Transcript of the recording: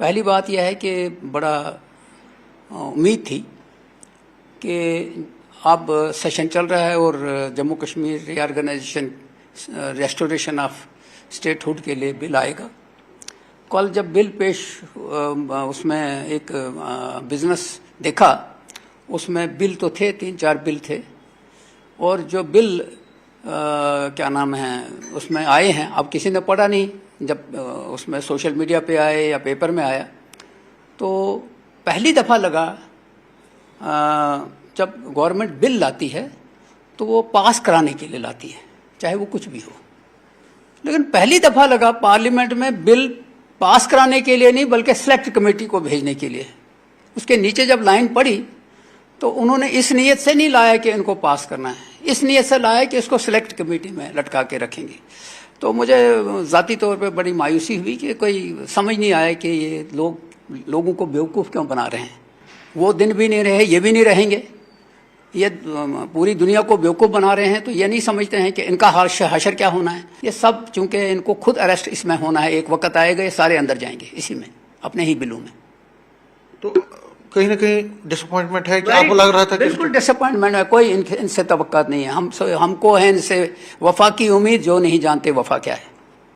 پہلی بات یہ ہے کہ بڑا امید تھی کہ اب سیشن چل رہا ہے اور Jammu Kashmir reorganization restoration of statehood کے لیے بل آئے گا. کل جب بل پیش اس میں ایک بزنس دیکھا، اس میں بل تو تھے 3-4 بل تھے، اور جو بل کیا نام ہے اس میں آئے ہیں اب کسی نے پڑھا نہیں. جب اس میں سوشل میڈیا پہ آئے یا پیپر میں آیا تو پہلی دفعہ لگا جب گورنمنٹ بل لاتی ہے تو وہ پاس کرانے کے لیے لاتی ہے، چاہے وہ کچھ بھی ہو. لیکن پہلی دفعہ لگا پارلیمنٹ میں بل پاس کرانے کے لیے نہیں بلکہ سلیکٹ کمیٹی کو بھیجنے کے لیے. اس کے نیچے جب لائن پڑھی تو انہوں نے اس نیت سے نہیں لایا کہ ان کو پاس کرنا ہے، اس نیت سے لایا کہ اس کو سلیکٹ کمیٹی میں لٹکا کے رکھیں گے. تو مجھے ذاتی طور پہ بڑی مایوسی ہوئی کہ کوئی سمجھ نہیں آیا کہ یہ لوگوں کو بیوقوف کیوں بنا رہے ہیں. وہ دن بھی نہیں رہے، یہ بھی نہیں رہیں گے. یہ پوری دنیا کو بیوقوف بنا رہے ہیں تو یہ نہیں سمجھتے ہیں کہ ان کا حشر کیا ہونا ہے. یہ سب چونکہ ان کو خود اریسٹ اس میں ہونا ہے، ایک وقت آئے گا یہ سارے اندر جائیں گے اسی میں، اپنے ہی بلوں میں. تو کہیں نہ کہیں ڈس اپوائنٹمنٹ ہے کہ آپ کو لگ رہا تھا کہ بالکل ڈس اپوائنٹمنٹ ہے. کوئی ان سے توقعات نہیں ہے. ہم کو ہے ان سے وفا کی امید، جو نہیں جانتے وفا کیا ہے.